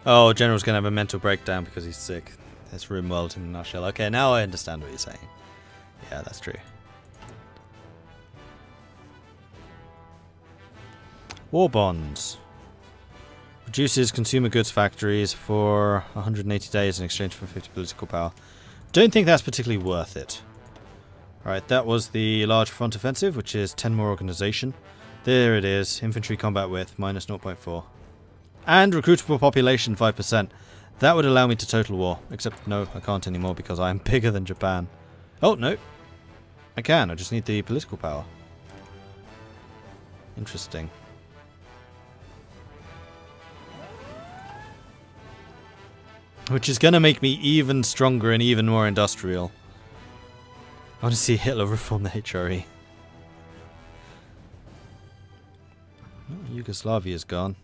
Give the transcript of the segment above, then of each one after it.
Oh, General's going to have a mental breakdown because he's sick. That's RimWorld in a nutshell. Okay, now I understand what you're saying. Yeah, that's true. War bonds. Reduces consumer goods factories for 180 days in exchange for 50 political power. Don't think that's particularly worth it. Alright, that was the large front offensive, which is 10 more organization. There it is. Infantry combat width, minus 0.4. And recruitable population, 5%. That would allow me to total war. Except, no, I can't anymore because I'm bigger than Japan. Oh, no. I can. I just need the political power. Interesting. Which is going to make me even stronger and even more industrial. I want to see Hitler reform the HRE. Oh, Yugoslavia's gone.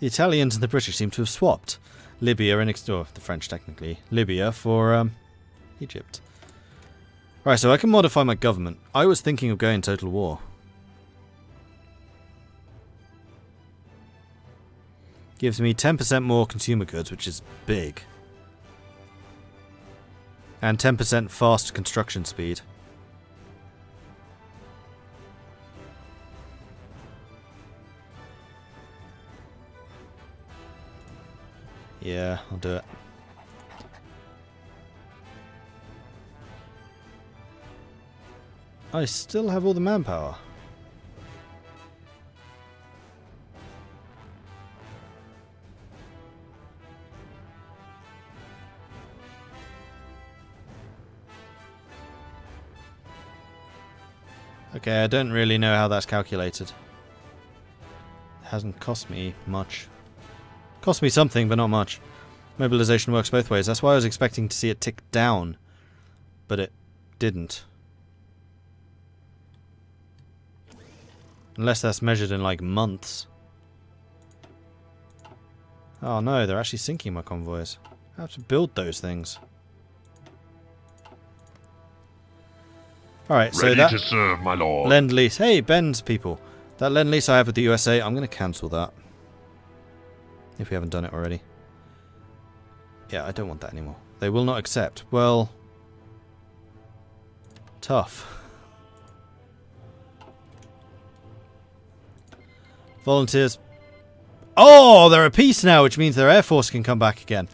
The Italians and the British seem to have swapped Libya and the French technically, Libya for Egypt. Right, so I can modify my government. I was thinking of going total war. Gives me 10% more consumer goods, which is big. And 10% faster construction speed. Yeah, I'll do it. I still have all the manpower. Okay, I don't really know how that's calculated. It hasn't cost me much. Cost me something, but not much. Mobilization works both ways. That's why I was expecting to see it tick down. But it didn't. Unless that's measured in, like, months. Oh no, they're actually sinking my convoys. I have to build those things. Alright, so that... Ready to serve, my lord. Lend-lease. Hey, Ben's people. That lend-lease I have with the USA, I'm going to cancel that. If we haven't done it already. Yeah, I don't want that anymore. They will not accept. Well... tough. Volunteers. Oh, they're at peace now, which means their air force can come back again.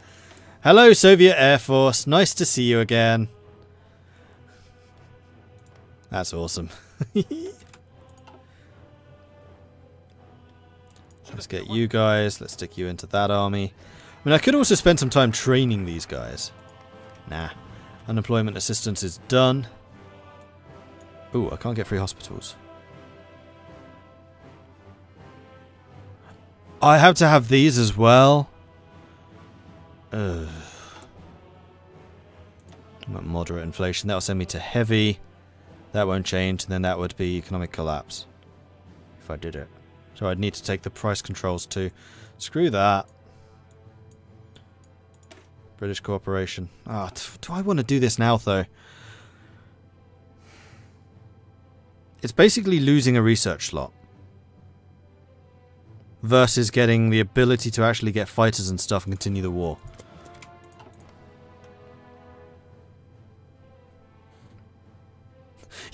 Hello, Soviet Air Force. Nice to see you again. That's awesome. Let's get you guys. Let's stick you into that army. I mean, I could also spend some time training these guys. Nah. Unemployment assistance is done. Ooh, I can't get free hospitals. I have to have these as well. Ugh. Moderate inflation. That'll send me to heavy. That won't change. And then that would be economic collapse. If I did it. So I'd need to take the price controls too. Screw that. British Corporation. Ah, do I want to do this now though? It's basically losing a research slot. Versus getting the ability to actually get fighters and stuff and continue the war.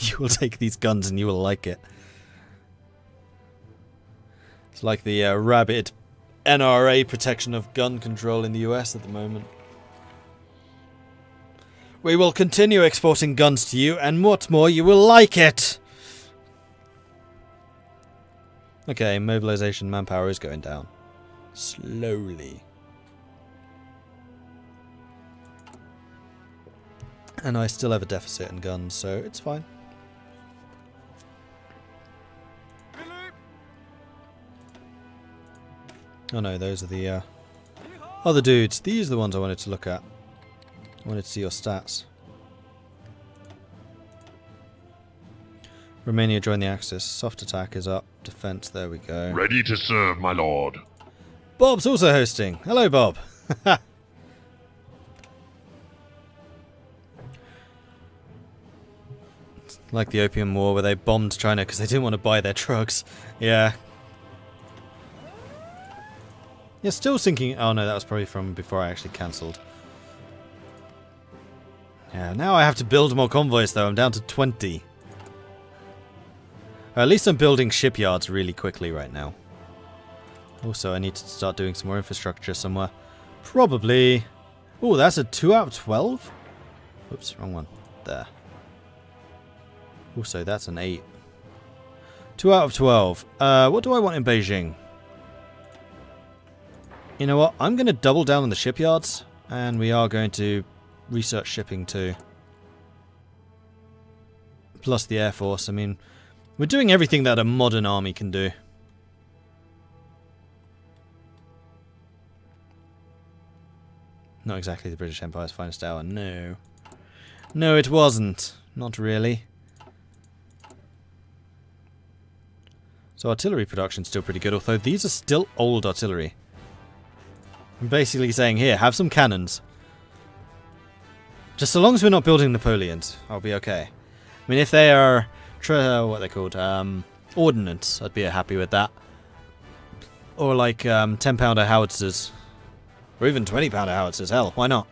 You will take these guns and you will like it. It's like the rabid NRA protection of gun control in the US at the moment. We will continue exporting guns to you, and what's more, you will like it! Okay, mobilization manpower is going down. Slowly. And I still have a deficit in guns, so it's fine. Oh no, those are the other dudes. These are the ones I wanted to look at. I wanted to see your stats. Romania joined the Axis. Soft attack is up. Defense, there we go. Ready to serve, my lord. Bob's also hosting. Hello, Bob. Like the Opium War where they bombed China because they didn't want to buy their trucks. Yeah. Yeah, still sinking. Oh no, that was probably from before I actually cancelled. Yeah, now I have to build more convoys though. I'm down to 20. At least I'm building shipyards really quickly right now. Also, I need to start doing some more infrastructure somewhere. Probably... Oh, that's a 2 out of 12? Oops, wrong one. There. Also, that's an 8. 2 out of 12. What do I want in Beijing? You know what? I'm going to double down on the shipyards. And we are going to research shipping too. Plus the Air Force. I mean, we're doing everything that a modern army can do. Not exactly the British Empire's finest hour, no. No, it wasn't. Not really. So artillery production's still pretty good, although these are still old artillery. I'm basically saying, here, have some cannons. Just so long as we're not building Napoleons, I'll be okay. I mean, if they are, what they're called, ordnance, I'd be happy with that. Or like 10-pounder howitzers. Or even 20-pounder howitzers, hell, why not?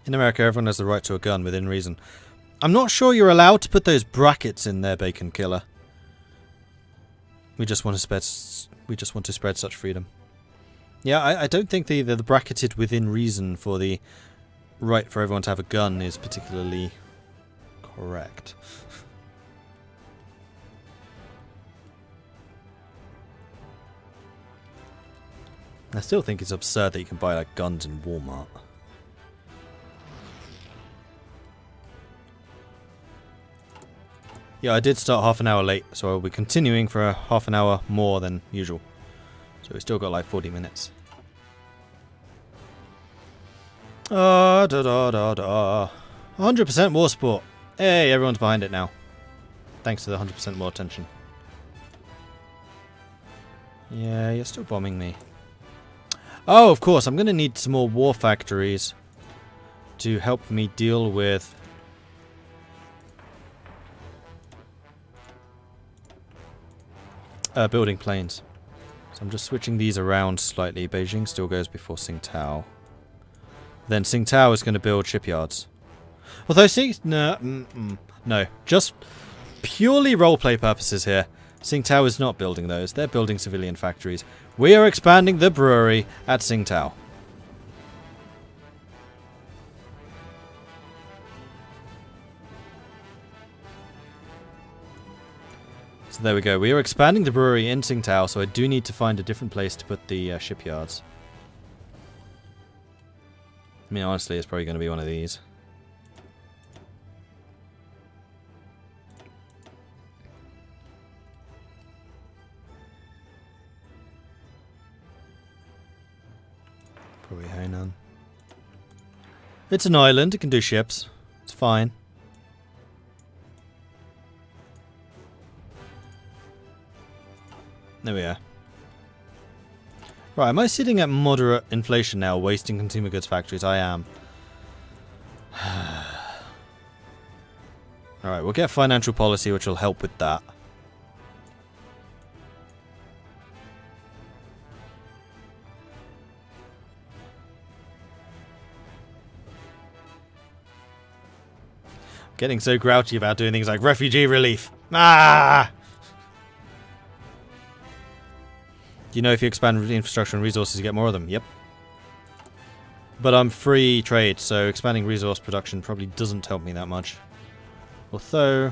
In America, everyone has the right to a gun within reason. I'm not sure you're allowed to put those brackets in there, Bacon Killer. We just want to spread such freedom. Yeah, I don't think the bracketed within reason for the right for everyone to have a gun is particularly correct. I still think it's absurd that you can buy like guns in Walmart. Yeah, I did start half an hour late, so I'll be continuing for a half an hour more than usual. So we still got like 40 minutes. 100% war sport. Hey, everyone's behind it now. Thanks to the 100% more attention. Yeah, you're still bombing me. Oh, of course, I'm going to need some more war factories to help me deal with... building planes. So I'm just switching these around slightly. Beijing still goes before Tsingtao. Then Tsingtao is going to build shipyards. Although, no, just purely roleplay purposes here. Tsingtao is not building those. They're building civilian factories. We are expanding the brewery at Tsingtao. So there we go. We are expanding the brewery in Tsingtao, so I do need to find a different place to put the shipyards. I mean, honestly, it's probably going to be one of these. Probably Hainan. It's an island. It can do ships. It's fine. There we are. Right, am I sitting at moderate inflation now, wasting consumer goods factories? I am. Alright, we'll get financial policy, which will help with that. Getting so grouchy about doing things like refugee relief. Ah! Do you know if you expand infrastructure and resources, you get more of them? Yep. But I'm free trade, so expanding resource production probably doesn't help me that much. Although,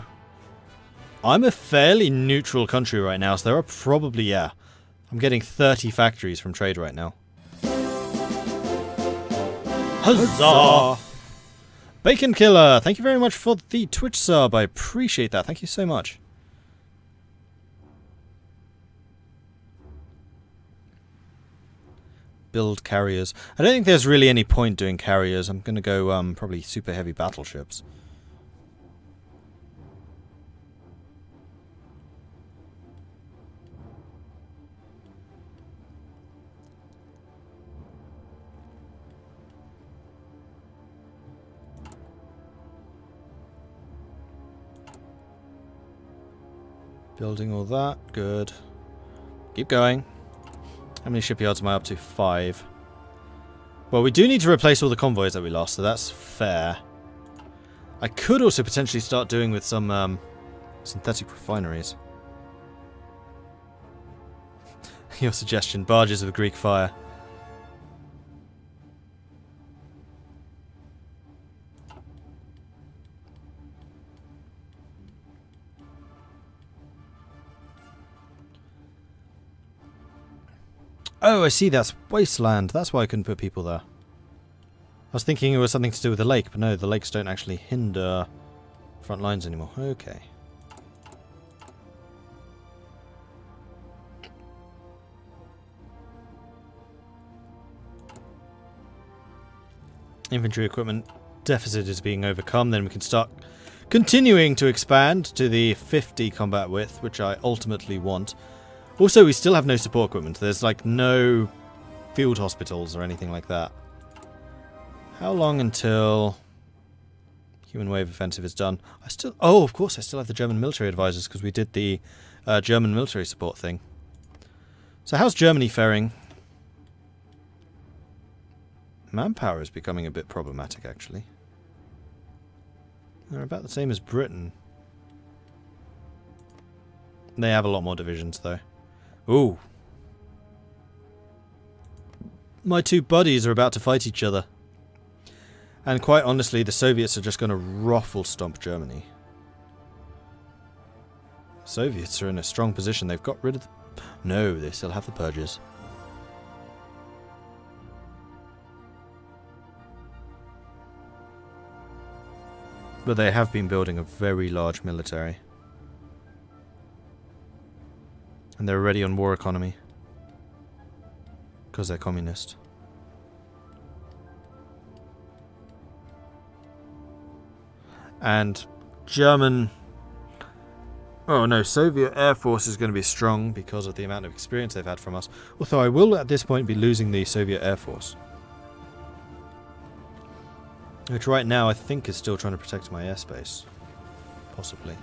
I'm a fairly neutral country right now, so there are probably, yeah. I'm getting 30 factories from trade right now. Huzzah! Bacon Killer, thank you very much for the Twitch sub. I appreciate that. Thank you so much. Build carriers. I don't think there's really any point doing carriers. I'm going to go probably super heavy battleships. Building all that. Good. Keep going. How many shipyards am I up to? 5. Well, we do need to replace all the convoys that we lost, so that's fair. I could also potentially start doing with some synthetic refineries. Your suggestion, barges with Greek fire. Oh, I see, that's wasteland. That's why I couldn't put people there. I was thinking it was something to do with the lake, but no, the lakes don't actually hinder front lines anymore. Okay. Infantry equipment deficit is being overcome, then we can start continuing to expand to the 50 combat width, which I ultimately want. Also, we still have no support equipment. There's like no field hospitals or anything like that. How long until human wave offensive is done? Oh, of course, I still have the German military advisors because we did the German military support thing. So how's Germany faring? Manpower is becoming a bit problematic, actually. They're about the same as Britain. They have a lot more divisions, though. Ooh. My two buddies are about to fight each other. And quite honestly, the Soviets are just going to ruffle stomp Germany. Soviets are in a strong position. They've got rid of the... No, they still have the purges. But they have been building a very large military. And they're already on war economy. Because they're communist. And German... Oh no, Soviet Air Force is going to be strong because of the amount of experience they've had from us. Although I will at this point be losing the Soviet Air Force. Which right now I think is still trying to protect my airspace. Possibly.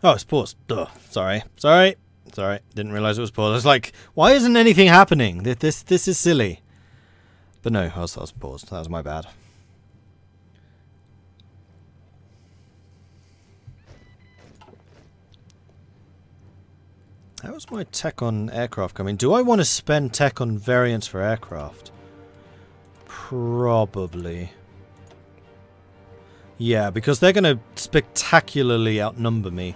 Oh, it's paused. Duh. Sorry. Didn't realize it was paused. I was like, why isn't anything happening? This is silly. But no, I was paused. That was my bad. How's my tech on aircraft coming? Do I want to spend tech on variants for aircraft? Probably. Yeah, because they're going to spectacularly outnumber me.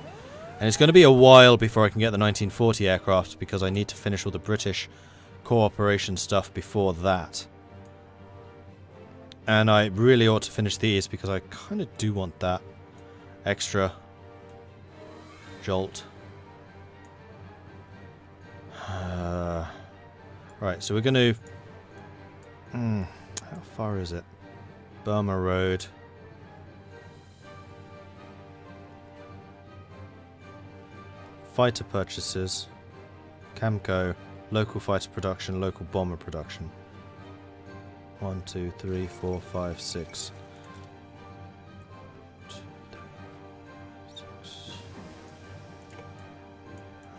And it's going to be a while before I can get the 1940 aircraft because I need to finish all the British cooperation stuff before that. And I really ought to finish these because I kind of do want that extra jolt. Right, so we're going to... how far is it? Burma Road. Fighter purchases, Camco, local fighter production, local bomber production. 1, 2, 3, 4, 5, 6. 2, 3, 6.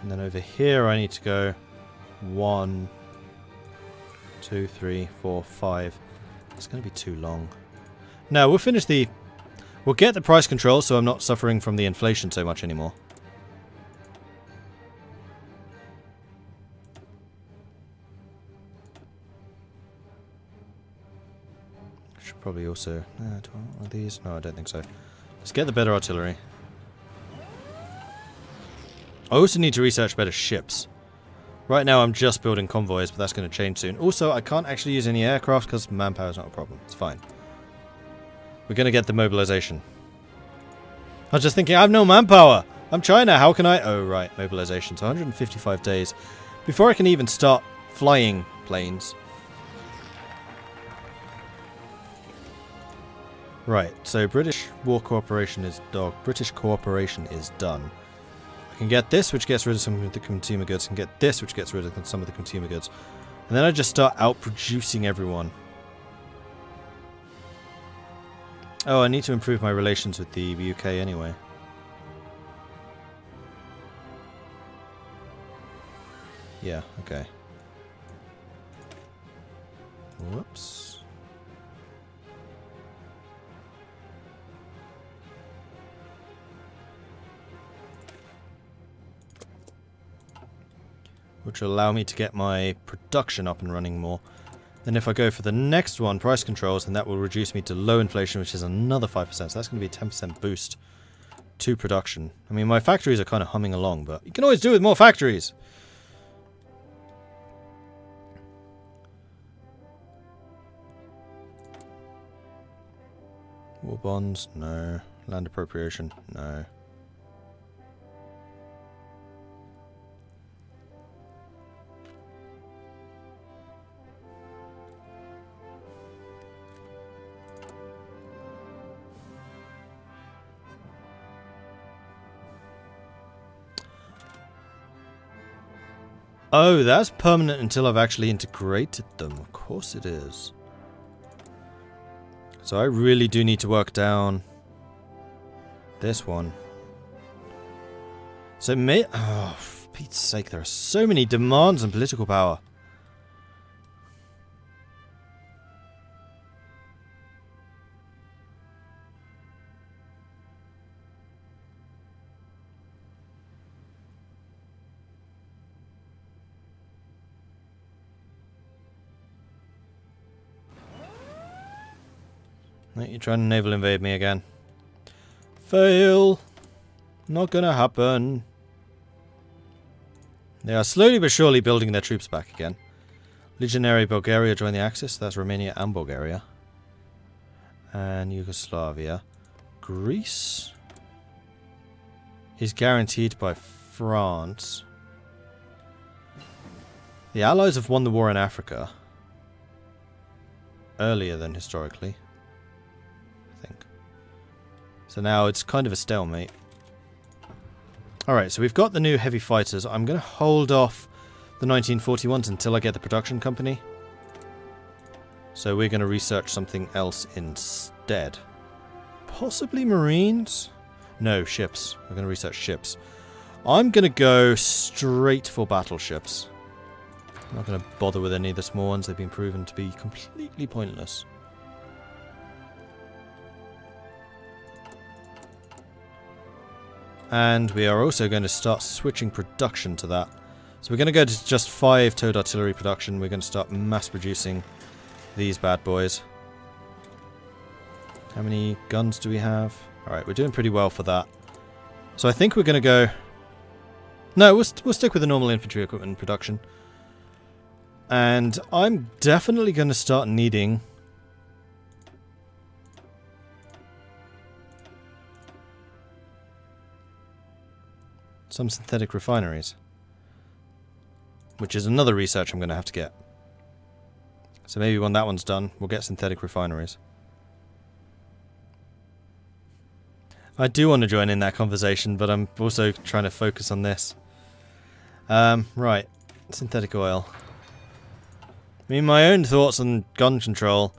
And then over here I need to go 1, 2, 3, 4, 5. It's going to be too long. No, we'll finish the... We'll get the price control so I'm not suffering from the inflation so much anymore. Probably also... are these? No, I don't think so. Let's get the better artillery. I also need to research better ships. Right now I'm just building convoys, but that's going to change soon. Also, I can't actually use any aircraft because manpower is not a problem. It's fine. We're going to get the mobilization. I was just thinking, I have no manpower! I'm China, how can I... Oh, right, mobilization. So 155 days before I can even start flying planes. Right, so British cooperation is done. I can get this, which gets rid of some of the consumer goods, and get this, which gets rid of some of the consumer goods. And then I just start out-producing everyone. Oh, I need to improve my relations with the UK anyway. Yeah, okay. Whoops. Which will allow me to get my production up and running more. Then if I go for the next one, price controls, then that will reduce me to low inflation, which is another 5%. So that's going to be a 10% boost to production. I mean, my factories are kind of humming along, but you can always do with more factories. War bonds? No. Land appropriation? No. Oh, that's permanent until I've actually integrated them. Of course it is. So I really do need to work down this one. So may... Oh, for Pete's sake, there are so many demands on political power. You're trying to naval invade me again. Fail! Not gonna happen. They are slowly but surely building their troops back again. Legionary Bulgaria join the Axis. That's Romania and Bulgaria. And Yugoslavia. Greece is guaranteed by France. The Allies have won the war in Africa. Earlier than historically. So now it's kind of a stalemate. Alright, so we've got the new heavy fighters. I'm going to hold off the 1941s until I get the production company. So we're going to research something else instead. Possibly marines? No, ships. We're going to research ships. I'm going to go straight for battleships. I'm not going to bother with any of the small ones. They've been proven to be completely pointless. And we are also going to start switching production to that. So we're going to go to just 5 towed artillery production. We're going to start mass producing these bad boys. How many guns do we have? Alright, we're doing pretty well for that. So I think we're going to go... No, we'll stick with the normal infantry equipment production. And I'm definitely going to start needing... some synthetic refineries. Which is another research I'm going to have to get. So maybe when that one's done, we'll get synthetic refineries. I do want to join in that conversation, but I'm also trying to focus on this. Right. Synthetic oil. I mean, my own thoughts on gun control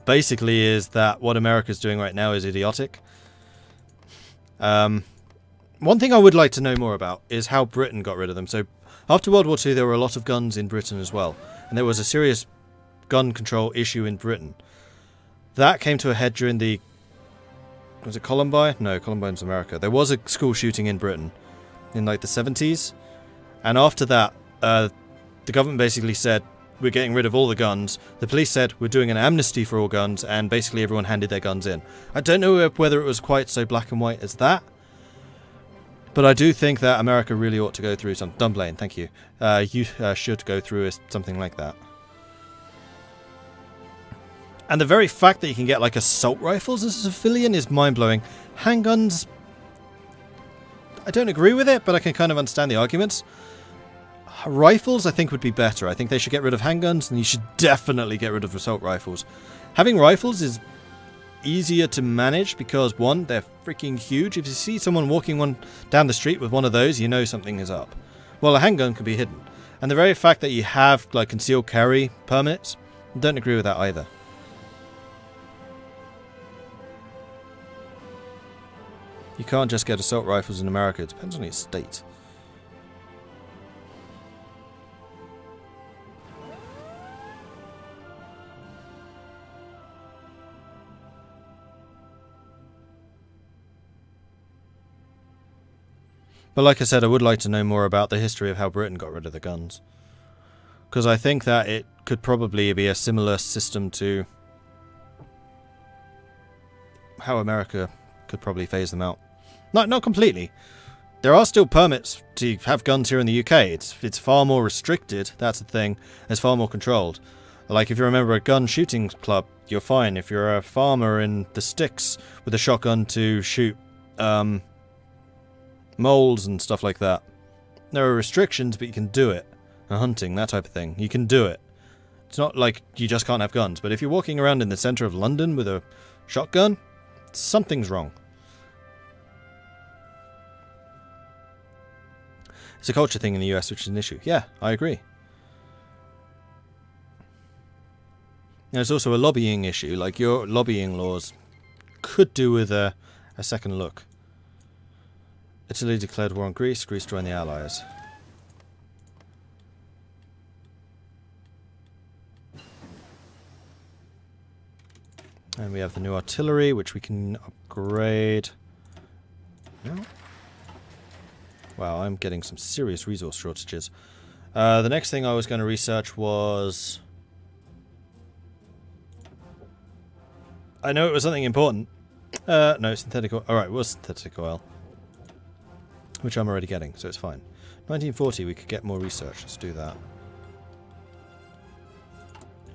basically is that what America's doing right now is idiotic. One thing I would like to know more about is how Britain got rid of them. So, after World War II, there were a lot of guns in Britain as well. And there was a serious gun control issue in Britain. That came to a head during the... Was it Columbine? No, Columbine's America. There was a school shooting in Britain in, like, the 70s. And after that, the government basically said, we're getting rid of all the guns. The police said, we're doing an amnesty for all guns. And basically everyone handed their guns in. I don't know whether it was quite so black and white as that. But I do think that America really ought to go through some... Dunblane, thank you. You should go through something like that. And the very fact that you can get, like, assault rifles as a civilian is mind-blowing. Handguns... I don't agree with it, but I can kind of understand the arguments. Rifles, I think, would be better. I think they should get rid of handguns, and you should definitely get rid of assault rifles. Having rifles is easier to manage because, one, they're freaking huge. If you see someone walking down the street with one of those, you know something is up. Well, a handgun can be hidden. And the very fact that you have, like, concealed carry permits, I don't agree with that either. You can't just get assault rifles in America. It depends on your state. But like I said, I would like to know more about the history of how Britain got rid of the guns. Because I think that it could probably be a similar system to how America could probably phase them out. Not completely. There are still permits to have guns here in the UK. It's far more restricted, that's the thing. It's far more controlled. Like, if you remember a gun shooting club, you're fine. If you're a farmer in the sticks with a shotgun to shoot moles and stuff like that, there are restrictions, but you can do it. Hunting, that type of thing. You can do it. It's not like you just can't have guns, but if you're walking around in the centre of London with a shotgun, something's wrong. It's a culture thing in the US, which is an issue. Yeah, I agree. There's also a lobbying issue. Like, your lobbying laws could do with a second look. Italy declared war on Greece. Greece joined the Allies. And we have the new artillery, which we can upgrade. No? Wow, I'm getting some serious resource shortages. The next thing I was going to research was... I know it was something important. No, synthetic oil. Alright, it was synthetic oil. Which I'm already getting, so it's fine. 1940, we could get more research. Let's do that.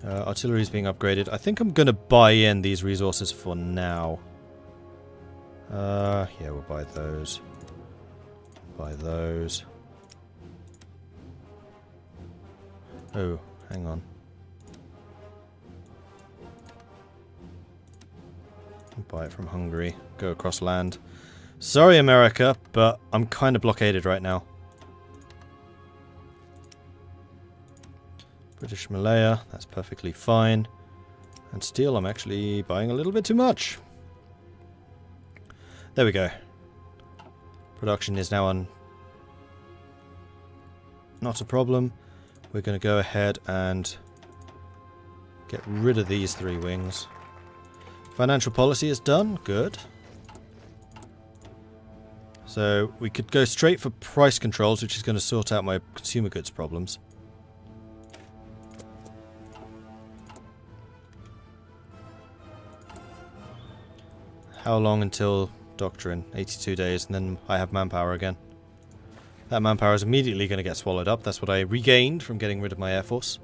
Artillery is being upgraded. I think I'm going to buy in these resources for now. Yeah, we'll buy those. Buy those. Oh, hang on. Buy it from Hungary. Go across land. Sorry, America, but I'm kind of blockaded right now. British Malaya, that's perfectly fine. And steel, I'm actually buying a little bit too much. There we go. Production is now on. Not a problem. We're going to go ahead and get rid of these 3 wings. Financial policy is done. Good. So we could go straight for price controls, which is going to sort out my consumer goods problems. How long until doctrine? 82 days, and then I have manpower again. That manpower is immediately going to get swallowed up. That's what I regained from getting rid of my air force.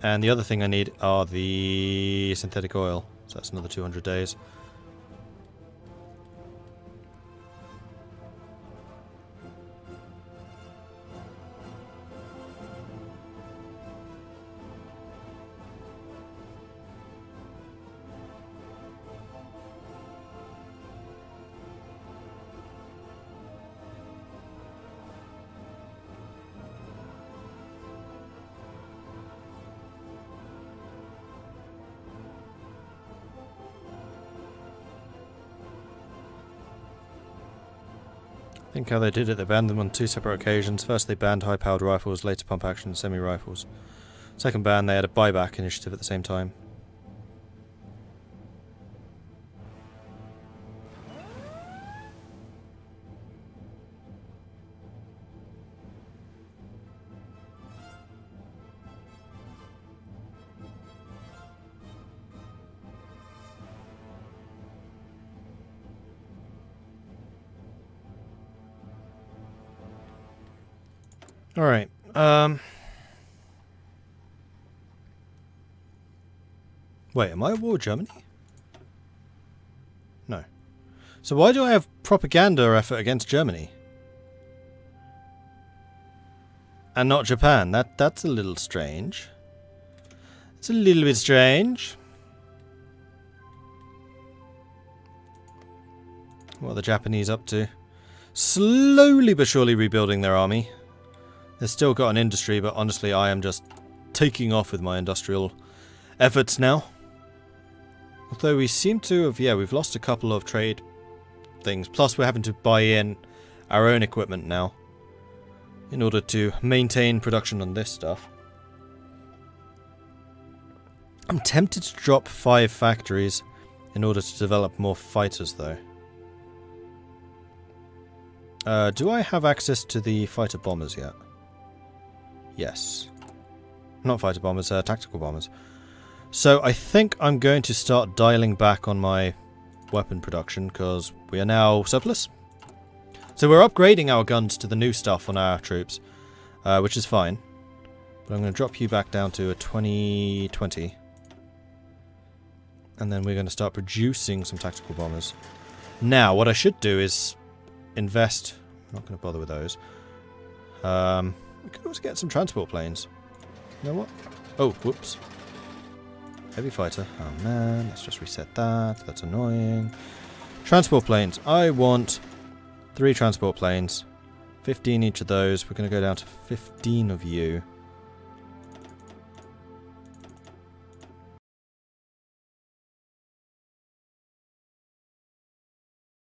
And the other thing I need are the synthetic oil. So that's another 200 days. I think how they did it, they banned them on 2 separate occasions. First they banned high-powered rifles, later pump-action semi-rifles. Second ban, they had a buyback initiative at the same time. Alright. Wait, am I at war with Germany? No. So why do I have propaganda effort against Germany? And not Japan? That's a little strange. It's a little bit strange. What are the Japanese up to? Slowly but surely rebuilding their army. They've still got an industry, but honestly I am just taking off with my industrial efforts now. Although we seem to have, yeah, we've lost a couple of trade things. Plus we're having to buy in our own equipment now in order to maintain production on this stuff. I'm tempted to drop 5 factories in order to develop more fighters though. Do I have access to the fighter bombers yet? Yes. Not fighter bombers, tactical bombers. So I think I'm going to start dialing back on my weapon production because we are now surplus. So we're upgrading our guns to the new stuff on our troops, which is fine. But I'm going to drop you back down to a 2020. And then we're going to start producing some tactical bombers. Now, what I should do is invest. I'm not going to bother with those. We could also get some transport planes. You know what? Oh, whoops. Heavy fighter. Oh man, let's just reset that. That's annoying. Transport planes. I want 3 transport planes. 15 each of those. We're going to go down to 15 of you.